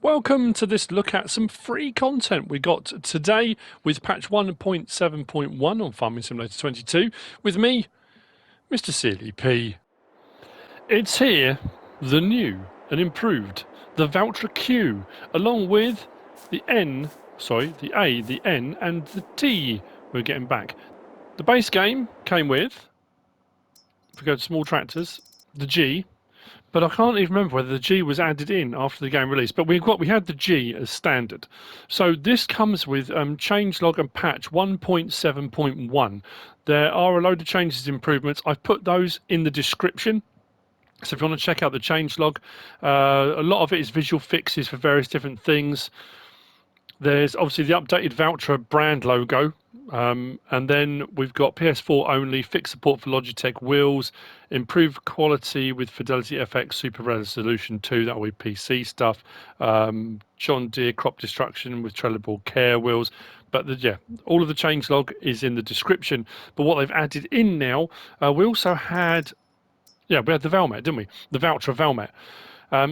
Welcome to this look at some free content we got today with patch 1.7.1 on Farming Simulator 22 with me, MrSealyp. It's here, the new and improved, the Valtra Q, along with the A, the N and the T we're getting back. The base game came with, if we go to small tractors, the G. But I can't even remember whether the G was added in after the game release. But we had the G as standard. So this comes with changelog and patch 1.7.1. There are a load of changes, improvements. I've put those in the description. So if you want to check out the changelog, a lot of it is visual fixes for various different things. There's obviously the updated Valtra brand logo. And then we've got PS4 only, fixed support for Logitech wheels, improved quality with FidelityFX Super Resolution 2, that will be PC stuff, John Deere crop destruction with Trelleborg careWheels. But yeah, all of the changelog is in the description. But what they've added in now, we also had, we had the Valmet, didn't we? The Valtra Valmet.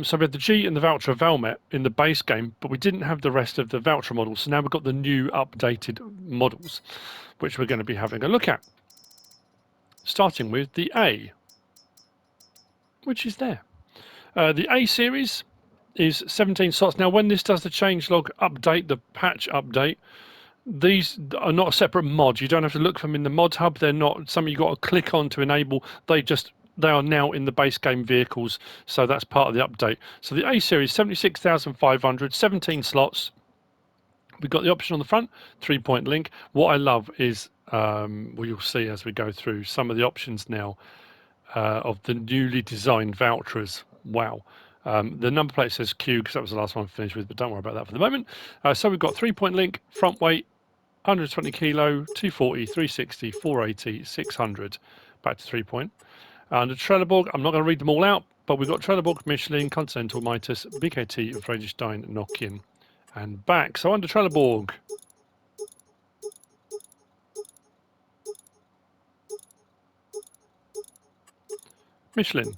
So we had the G and the Valtra Valmet in the base game, but we didn't have the rest of the Valtra models. So now we've got the new updated models, which we're going to be having a look at. Starting with the A, which is there. The A series is 17 slots. Now, when this does the changelog update, the patch update, these are not a separate mod. You don't have to look for them in the mod hub. They're not something you've got to click on to enable. They are now in the base game vehicles, so that's part of the update. So the A series, 76,500, 17 slots. We've got the option on the front, 3-point link. What I love is, well, you'll see as we go through some of the options now of the newly designed Valtras. Wow. The number plate says Q because that was the last one I finished with, but don't worry about that for the moment. So we've got 3-point link, front weight, 120 kilo, 240, 360, 480, 600, back to 3-point. Under Trelleborg, I'm not going to read them all out, but we've got Trelleborg, Michelin, Continental, Mitas, BKT, Vredestein, Nokian, and back. So under Trelleborg, Michelin,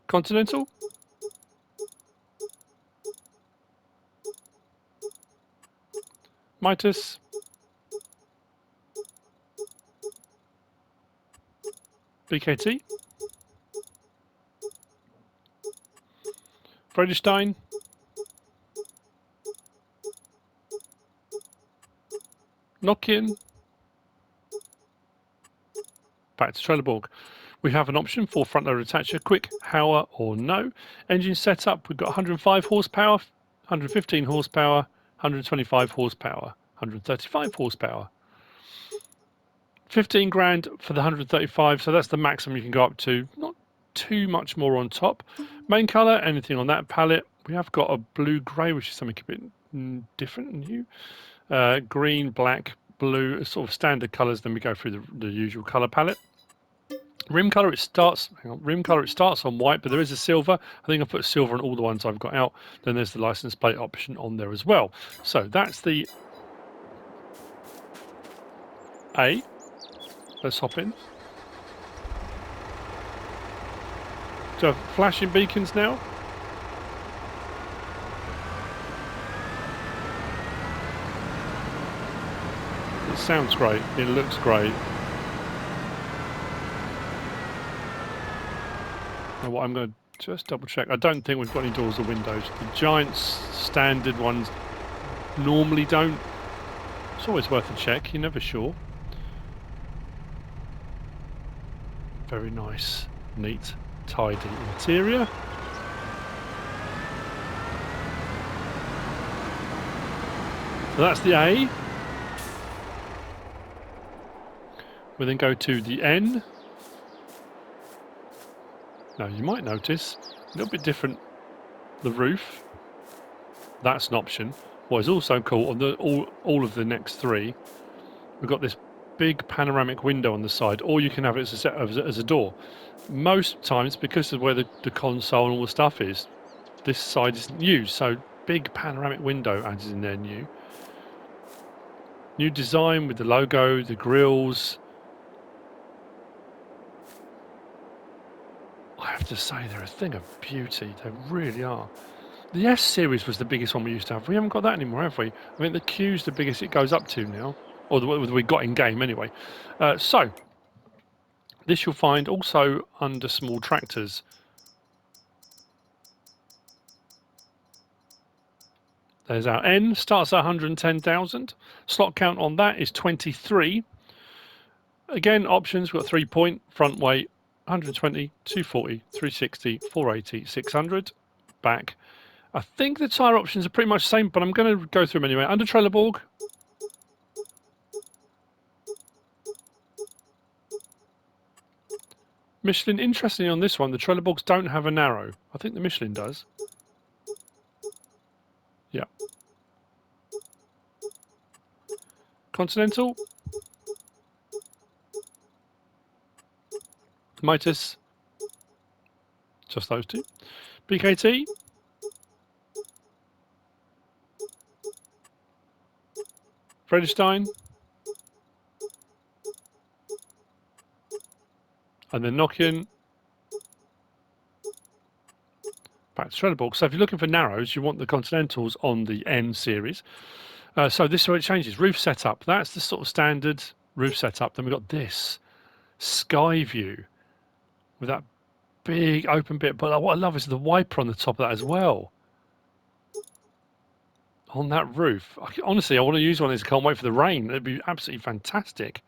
Continental, Mitas, BKT, Vredestein, Nokian, back to Trelleborg. We have an option for front loader attacher, quick, power or no. Engine setup, we've got 105 horsepower, 115 horsepower, 125 horsepower, 135 horsepower. 15 grand for the 135, so that's the maximum you can go up to. Not too much more on top. Main colour, anything on that palette. We have got a blue-grey, which is something a bit different and new. Green, black, blue, sort of standard colours. Then we go through the usual colour palette. Rim colour, it starts on white, but there is a silver. I think I've put silver on all the ones I've got out. Then there's the license plate option on there as well. So that's the A. Let's hop in. So flashing beacons now. It sounds great. It looks great. Now what I'm going to just double check. I don't think we've got any doors or windows. The Giants standard ones normally don't. It's always worth a check. You're never sure. Very nice, neat, tidy interior. So that's the A. We then go to the N. Now you might notice a little bit different. The roof. That's an option. What is also cool on all of the next three, we've got this big panoramic window on the side, or you can have it as a door. Most times, because of where the console and all the stuff is, this side isn't used, so big panoramic window added in there new. New design with the logo, the grills. to say, they're a thing of beauty. They really are. The S Series was the biggest one we used to have. We haven't got that anymore, have we? I mean, the Q's the biggest it goes up to now, or the we got in game anyway. So this you'll find also under small tractors. There's our N, starts at 110,000. Slot count on that is 23. Again, options, we've got 3-point, front weight, 120, 240, 360, 480, 600. Back. I think the tyre options are pretty much the same, but I'm going to go through them anyway. Under Trelleborg. Michelin, interestingly on this one, the Trelleborgs don't have a narrow. I think the Michelin does. Yeah. Continental. Mitas. Just those two. BKT. Vredestein. And then Nokian. Back to Trelleborg. So if you're looking for narrows, you want the Continentals on the N series. So this is where it changes. Roof setup. That's the sort of standard roof setup. Then we've got this sky view with that big open bit. But what I love is the wiper on the top of that as well. On that roof. Honestly, I want to use one of these. I can't wait for the rain. It'd be absolutely fantastic.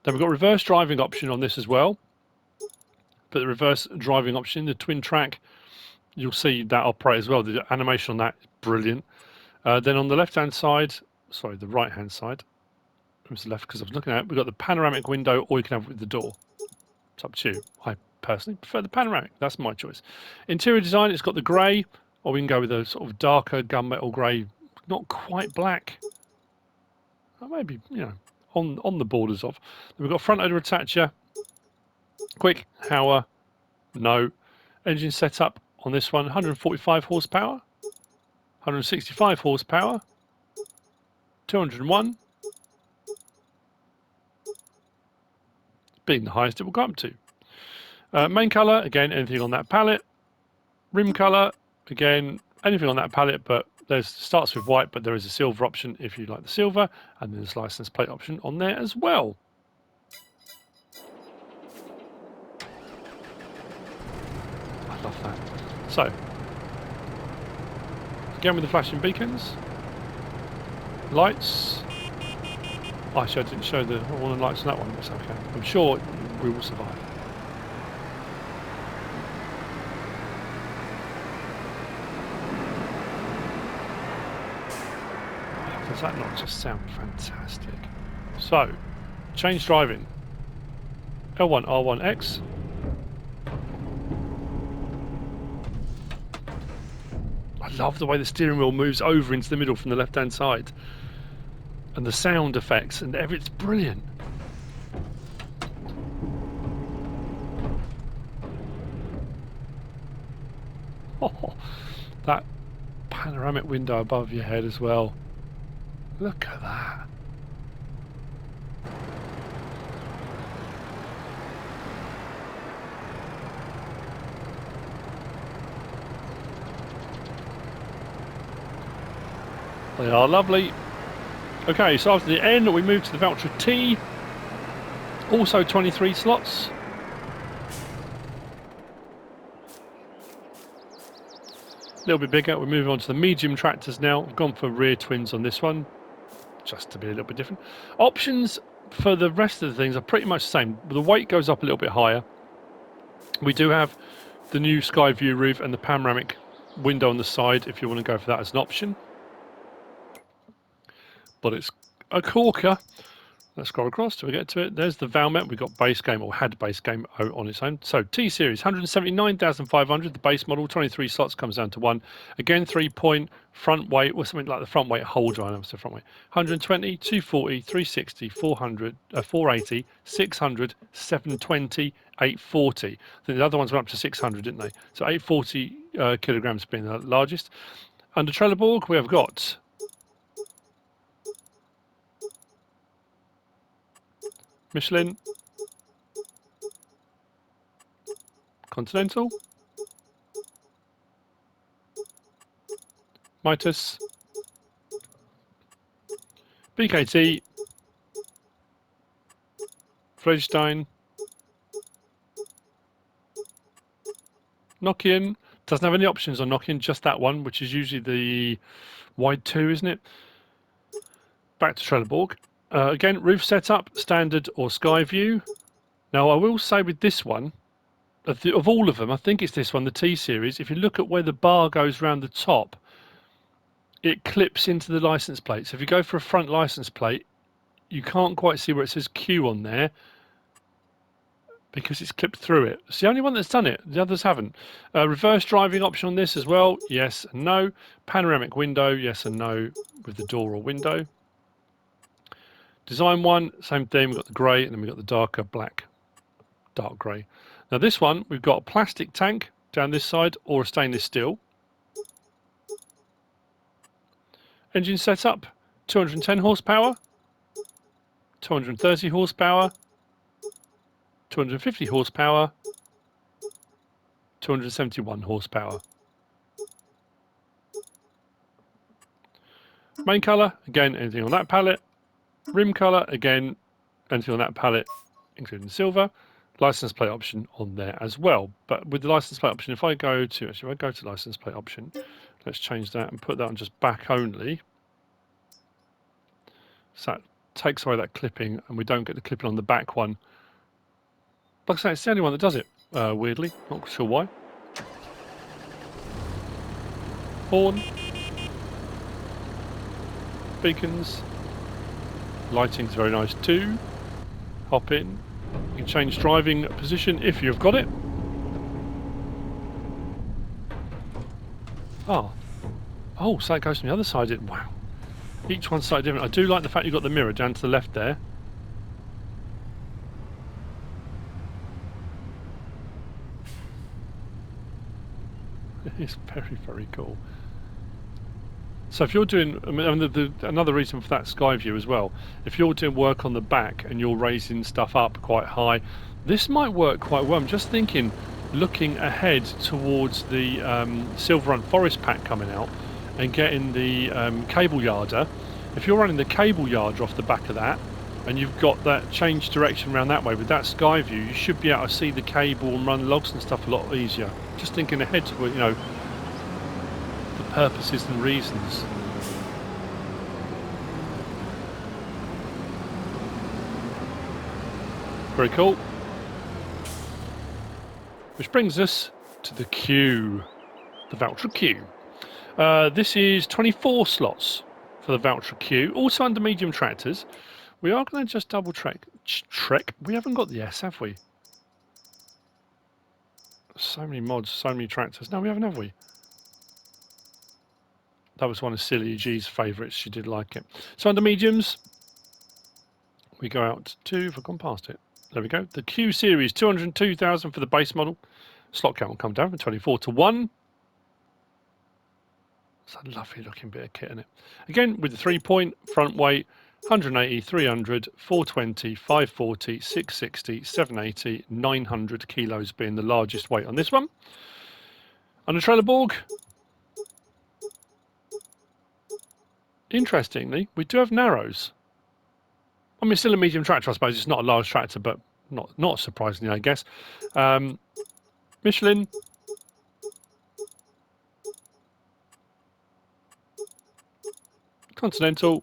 Then we've got reverse driving option on this as well. But the reverse driving option, the twin track, you'll see that operate as well. The animation on that is brilliant. Then on the left-hand side, sorry, the right-hand side, it was the left because I was looking at it, we've got the panoramic window, or you can have it with the door. It's up to you. I personally prefer the panoramic. That's my choice. Interior design, it's got the grey, or we can go with a sort of darker gunmetal grey, not quite black. Maybe, you know, on the borders of. Then we've got front loader attacher, quick, Hauer, no. Engine setup on this one, 145 horsepower, 165 horsepower, 201, being the highest it will go up to. Main colour, again, anything on that palette. Rim colour, again, anything on that palette, but there's starts with white, but there is a silver option if you like the silver, and there's license plate option on there as well. I love that. So, again with the flashing beacons, lights. Actually, I didn't show the all the lights on that one, but it's okay. I'm sure we will survive. Does that not just sound fantastic? So, change driving. L1, R1X. I love the way the steering wheel moves over into the middle from the left-hand side. And the sound effects, and it's brilliant. Oh, that panoramic window above your head as well. Look at that. They are lovely. Okay, so after the N, we move to the Valtra T. Also 23 slots. A little bit bigger. We're moving on to the medium tractors now. We've gone for rear twins on this one, just to be a little bit different. Options for the rest of the things are pretty much the same. The weight goes up a little bit higher. We do have the new sky view roof and the panoramic window on the side if you want to go for that as an option. But it's a corker. Let's scroll across till we get to it. There's the Valmet. We've got base game, or had base game on its own. So T Series, 179,500. The base model, 23 slots, comes down to 1. Again, 3-point front weight, or something like the front weight whole drive. So front weight, 120, 240, 360, 400, 480, 600, 720, 840. I think the other ones went up to 600, didn't they? So 840 kilograms being the largest. Under Trelleborg, we have got Michelin, Continental, Mitas, BKT, Fredstein, Nokian. Doesn't have any options on Nokian, just that one, which is usually the wide 2, isn't it? Back to Trelleborg. Again, roof setup, standard or sky view. Now, I will say with this one, of all of them, I think it's this one, the T Series. If you look at where the bar goes around the top, it clips into the license plate. So if you go for a front license plate, you can't quite see where it says Q on there because it's clipped through it. It's the only one that's done it. The others haven't. Reverse driving option on this as well. Yes and no. Panoramic window. Yes and no with the door or window. Design one, same thing. We've got the grey and then we've got the darker black, dark grey. Now this one, we've got a plastic tank down this side or a stainless steel. Engine setup, 210 horsepower, 230 horsepower, 250 horsepower, 271 horsepower. Main colour, again, anything on that palette. Rim colour, again, anything on that palette, including silver. License plate option on there as well. But with the license plate option, if I go to, actually, if I go to license plate option, let's change that and put that on just back only. So that takes away that clipping and we don't get the clipping on the back one. Like I say, it's the only one that does it, weirdly. Not sure why. Horn. Beacons. Lighting's very nice too. Hop in. You can change driving position if you've got it. Oh, so that goes from the other side. Wow. Each one's slightly different. I do like the fact you've got the mirror down to the left there. It's very, very cool. So if you're doing, another reason for that sky view as well, if you're doing work on the back and you're raising stuff up quite high, this might work quite well. I'm just thinking, looking ahead towards the Silver Run Forest pack coming out and getting the cable yarder. If you're running the cable yarder off the back of that, and you've got that change direction around that way with that sky view, you should be able to see the cable and run logs and stuff a lot easier. Just thinking ahead to, you know, the purposes and reasons. Very cool. Which brings us to the Q, the Valtra Q. This is 24 slots for the Valtra Q, also under medium tractors. We are going to just double check. We haven't got the S, have we? So many mods, so many tractors. No, we haven't, have we? That was one of Silly G's favourites. She did like it. So under mediums, we go out to, if I've gone past it. There we go. The Q Series, 202,000 for the base model. Slot count will come down from 24 to 1. It's a lovely looking bit of kit in it. Again, with the 3-point, front weight, 180, 300, 420, 540, 660, 780, 900 kilos being the largest weight on this one. On the Trelleborg, interestingly, we do have narrows. I mean, it's still a medium tractor, I suppose. It's not a large tractor, but not surprisingly, I guess. Michelin. Continental.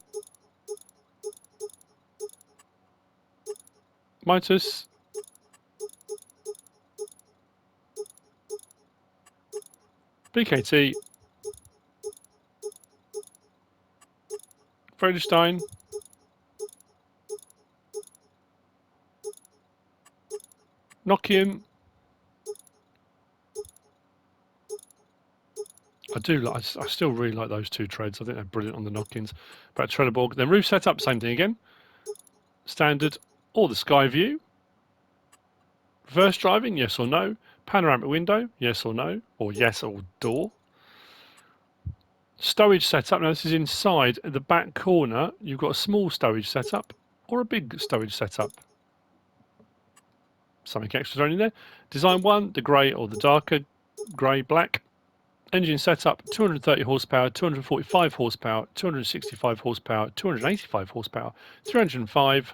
Mitas. BKT. Fredstein. Nokian. I still really like those two treads. I think they're brilliant on the Nokians. But Trelleborg. Then roof setup, same thing again. Standard or the sky view. Reverse driving, yes or no. Panoramic window, yes or no. Or yes or door. Stowage setup. Now this is inside. At the back corner, you've got a small stowage setup or a big stowage setup. something extra thrown in there. Design 1, the grey or the darker grey black. Engine setup 230 horsepower, 245 horsepower, 265 horsepower, 285 horsepower, 305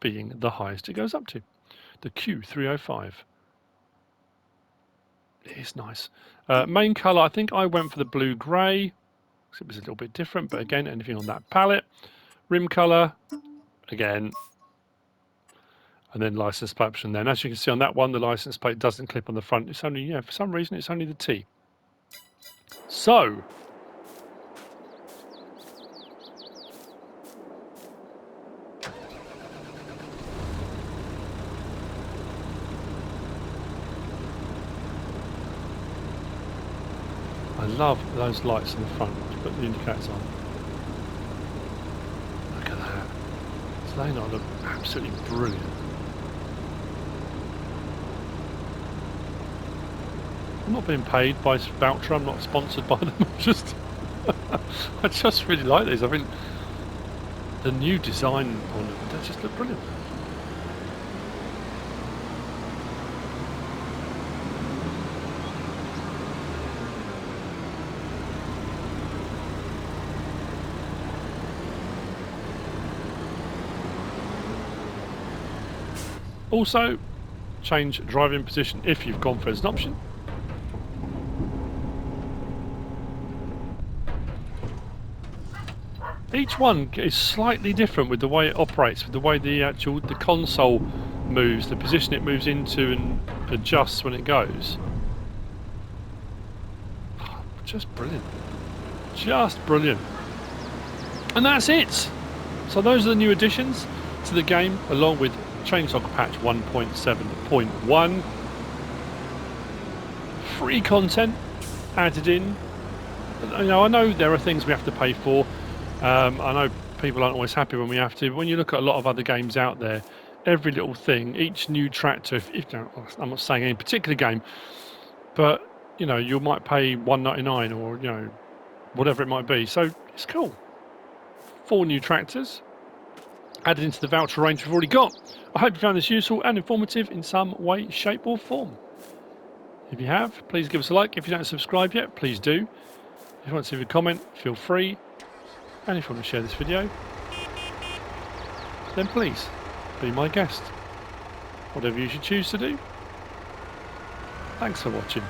being the highest it goes up to. The Q305. It is nice. Main colour, I think I went for the blue grey. It was a little bit different, but again, anything on that palette. Rim colour, again. And then license plate option. Then, as you can see on that one, the license plate doesn't clip on the front. It's only, for some reason, it's only the T. So, I love those lights in the front. Put the indicators on. Look at that. So they not look absolutely brilliant. I'm not being paid by Valtra. I'm not sponsored by them. I just really like these. I think the new design on them, they just look brilliant. Also, change driving position if you've gone for it as an option. Each one is slightly different with the way it operates, with the way the console moves, the position it moves into and adjusts when it goes. Just brilliant. Just brilliant. And that's it. So those are the new additions to the game, along with changelog patch 1.7.1. Free content added in. You know, I know there are things we have to pay for. I know people aren't always happy when we have to, but when you look at a lot of other games out there, every little thing, each new tractor, I'm not saying any particular game, but you know, you might pay $1.99 or you know, whatever it might be. So it's cool. 4 new tractors added into the Valtra range we've already got. I hope you found this useful and informative in some way, shape or form. If you have, please give us a like. If you don't subscribe yet, please do. If you want to leave a comment, feel free. And if you want to share this video, then please be my guest. Whatever you should choose to do. Thanks for watching.